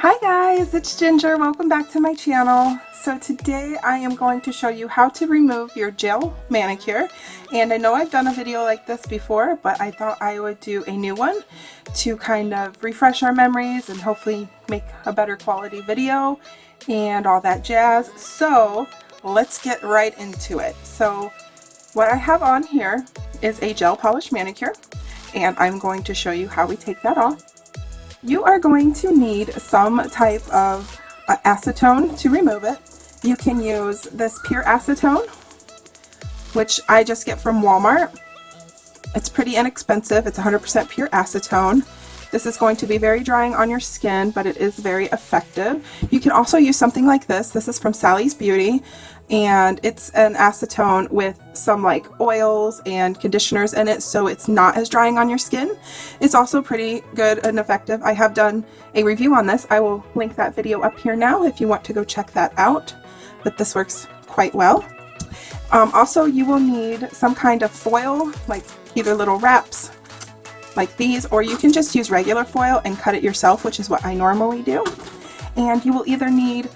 Hi guys, it's Ginger. Welcome back to my channel. So today I am going to show you how to remove your gel manicure. And I know I've done a video like this before, but I thought I would do a new one to kind of refresh our memories and hopefully make a better quality video and all that jazz. So let's get right into it. So what I have on here is a gel polish manicure, and I'm going to show you how we take that off. You are going to need some type of acetone to remove it. You can use this pure acetone, which I just get from Walmart. It's pretty inexpensive. It's 100% pure acetone. This is going to be very drying on your skin, but it is very effective. You can also use something like this. This is from Sally's Beauty, and it's an acetone with some like oils and conditioners in it, so it's not as drying on your skin. It's also pretty good and effective. I have done a review on this. I will link that video up here now if you want to go check that out, but this works quite well. Also, you will need some kind of foil, like either little wraps like these, or you can just use regular foil and cut it yourself, which is what I normally do. And you will either need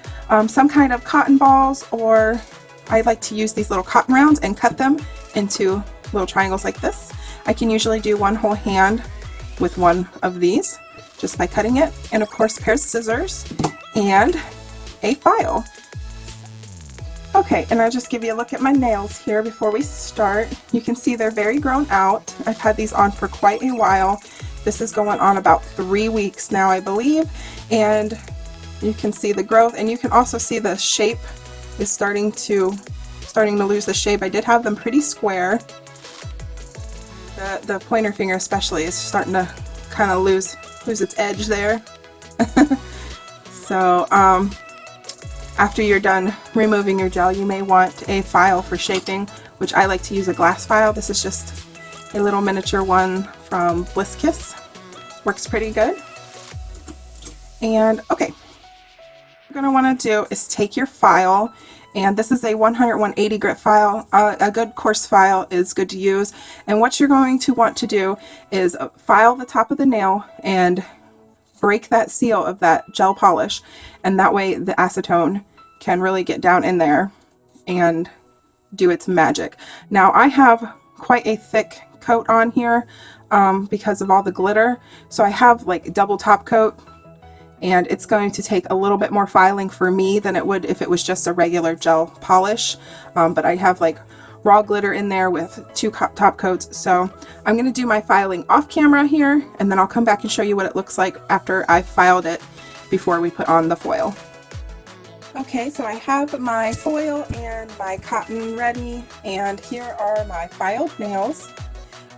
some kind of cotton balls, or I like to use these little cotton rounds and cut them into little triangles like this. I can usually do one whole hand with one of these just by cutting it, and of course a pair of scissors and a file. Okay, and I'll just give you a look at my nails here before we start. You can see they're very grown out. I've had these on for quite a while. This is going on about 3 weeks now, I believe, and you can see the growth, and you can also see the shape is starting to lose the shape. I did have them pretty square. The pointer finger especially is starting to kind of lose its edge there. So after you're done removing your gel, you may want a file for shaping, which I like to use a glass file. This is just a little miniature one from Bliss Kiss. Works pretty good. And okay, what you're going to want to do is take your file, and this is a 100/180 grit file. A good coarse file is good to use, and what you're going to want to do is file the top of the nail and break that seal of that gel polish, and that way the acetone can really get down in there and do its magic. Now I have quite a thick coat on here because of all the glitter, so I have like double top coat, and it's going to take a little bit more filing for me than it would if it was just a regular gel polish, but I have like raw glitter in there with 2 top coats. So I'm going to do my filing off camera here, and then I'll come back and show you what it looks like after I've filed it before we put on the foil. Okay, so I have my foil and my cotton ready, and here are my filed nails.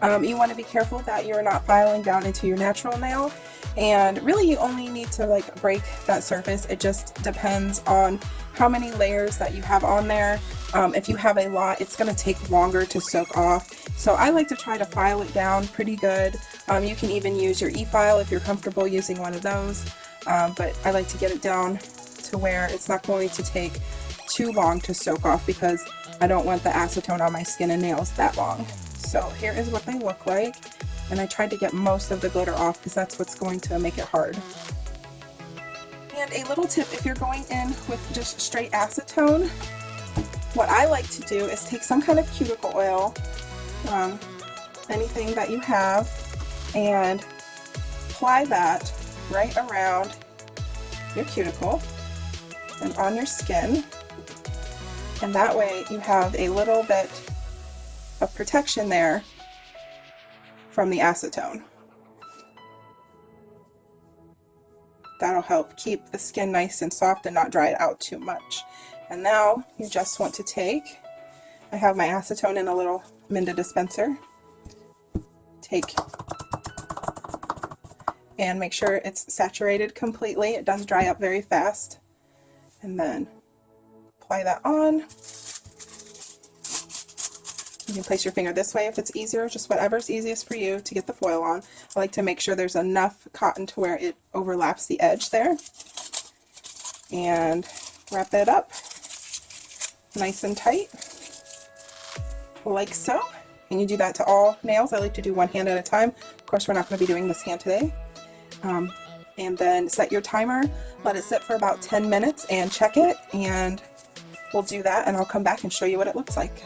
You want to be careful that you're not filing down into your natural nail, and really you only need to like break that surface. It just depends on how many layers that you have on there. If you have a lot, it's going to take longer to soak off, so I like to try to file it down pretty good. You can even use your e-file if you're comfortable using one of those, but I like to get it down to where it's not going to take too long to soak off, because I don't want the acetone on my skin and nails that long. So here is what they look like, and I tried to get most of the glitter off because that's what's going to make it hard. And a little tip, if you're going in with just straight acetone, what I like to do is take some kind of cuticle oil, anything that you have, and apply that right around your cuticle and on your skin, and that way you have a little bit of protection there from the acetone. That'll help keep the skin nice and soft and not dry it out too much. And now you just want to take, I have my acetone in a little Minda dispenser, take and make sure it's saturated completely. It does dry up very fast. And then apply that on. You can place your finger this way if it's easier, just whatever's easiest for you to get the foil on. I like to make sure there's enough cotton to where it overlaps the edge there. And wrap it up nice and tight, like so. And you do that to all nails. I like to do one hand at a time. Of course, we're not going to be doing this hand today. And then set your timer. let it sit for about 10 minutes and check it, and we'll do that, and I'll come back and show you what it looks like.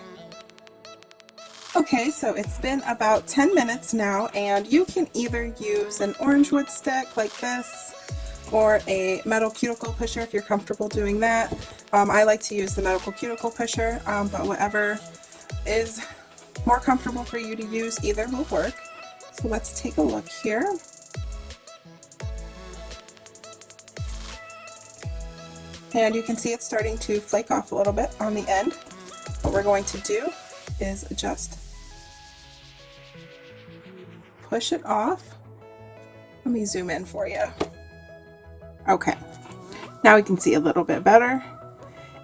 Okay, so it's been about 10 minutes now, and you can either use an orange wood stick like this or a metal cuticle pusher if you're comfortable doing that. I like to use the metal cuticle pusher, but whatever is more comfortable for you to use, either will work. So let's take a look here. And you can see it's starting to flake off a little bit on the end. What we're going to do is just push it off. Let me zoom in for you. Okay, now we can see a little bit better.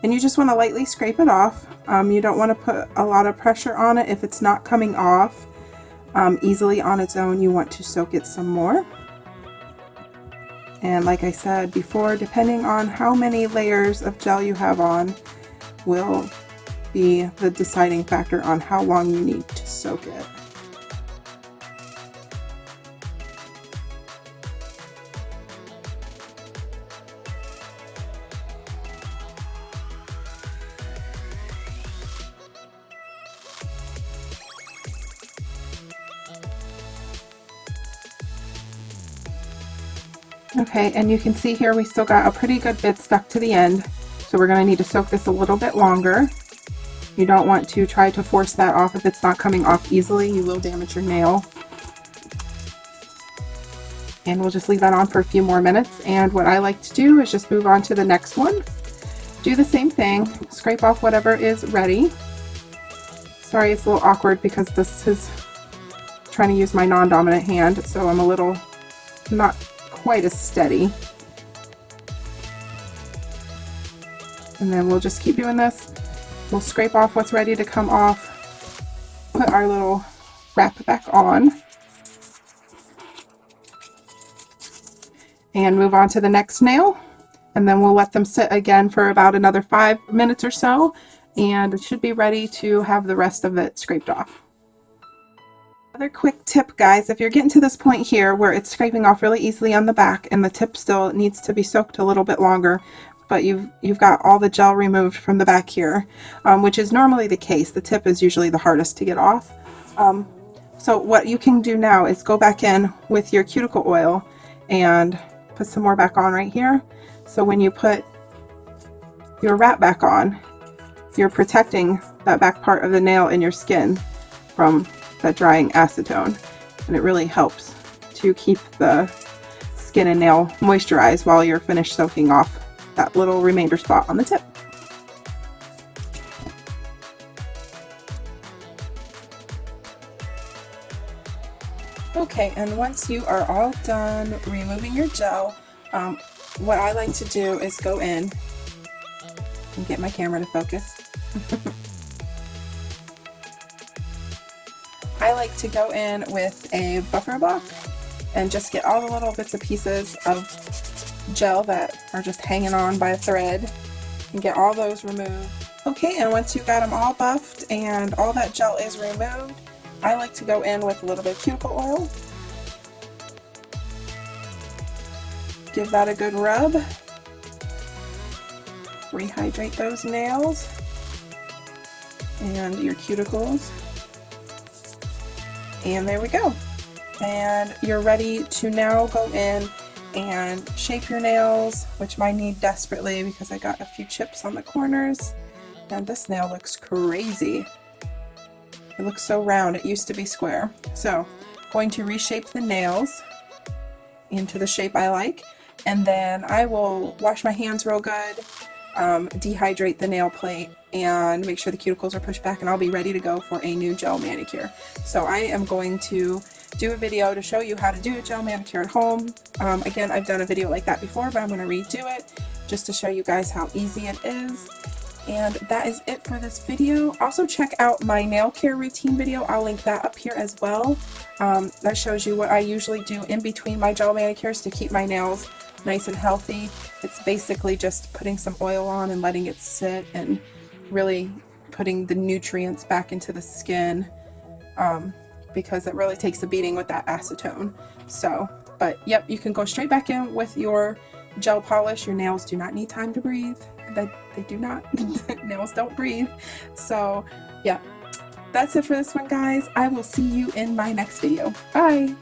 And you just want to lightly scrape it off. You don't want to put a lot of pressure on it if it's not coming off easily on its own. You want to soak it some more. And like I said before, depending on how many layers of gel you have on will be the deciding factor on how long you need to soak it. Okay, and you can see here we still got a pretty good bit stuck to the end, so we're going to need to soak this a little bit longer. You don't want to try to force that off. If it's not coming off easily, you will damage your nail. And we'll just leave that on for a few more minutes, and what I like to do is just move on to the next one. Do the same thing, scrape off whatever is ready. Sorry, it's a little awkward because this is trying to use my non-dominant hand, so I'm a little not quite as steady. And then we'll just keep doing this. We'll scrape off what's ready to come off, put our little wrap back on, and move on to the next nail. And then we'll let them sit again for about another 5 minutes or so, and it should be ready to have the rest of it scraped off. Another quick tip, guys, if you're getting to this point here where it's scraping off really easily on the back and the tip still needs to be soaked a little bit longer, but you've got all the gel removed from the back here, which is normally the case. The tip is usually the hardest to get off. So what you can do now is go back in with your cuticle oil and put some more back on right here. So when you put your wrap back on, you're protecting that back part of the nail and your skin from that drying acetone, and it really helps to keep the skin and nail moisturized while you're finished soaking off that little remainder spot on the tip. Okay, and once you are all done removing your gel, what I like to do is go in and get my camera to focus. I like to go in with a buffer block and just get all the little bits and pieces of gel that are just hanging on by a thread and get all those removed. Okay, and once you've got them all buffed and all that gel is removed, I like to go in with a little bit of cuticle oil. Give that a good rub. Rehydrate those nails and your cuticles. And there we go. And you're ready to now go in and shape your nails, which mine need desperately because I got a few chips on the corners. And this nail looks crazy. It looks so round. It used to be square. So, going to reshape the nails into the shape I like. And then I will wash my hands real good, dehydrate the nail plate, and make sure the cuticles are pushed back, and I'll be ready to go for a new gel manicure. So I am going to do a video to show you how to do a gel manicure at home. Again, I've done a video like that before, but I'm going to redo it just to show you guys how easy it is. And that is it for this video. Also check out my nail care routine video. I'll link that up here as well. That shows you what I usually do in between my gel manicures to keep my nails nice and healthy. It's basically just putting some oil on and letting it sit and really putting the nutrients back into the skin, because it really takes a beating with that acetone. So, but yep, you can go straight back in with your gel polish, your nails do not need time to breathe. They do not. Nails don't breathe. So yeah, that's it for this one, guys. I will see you in my next video. Bye.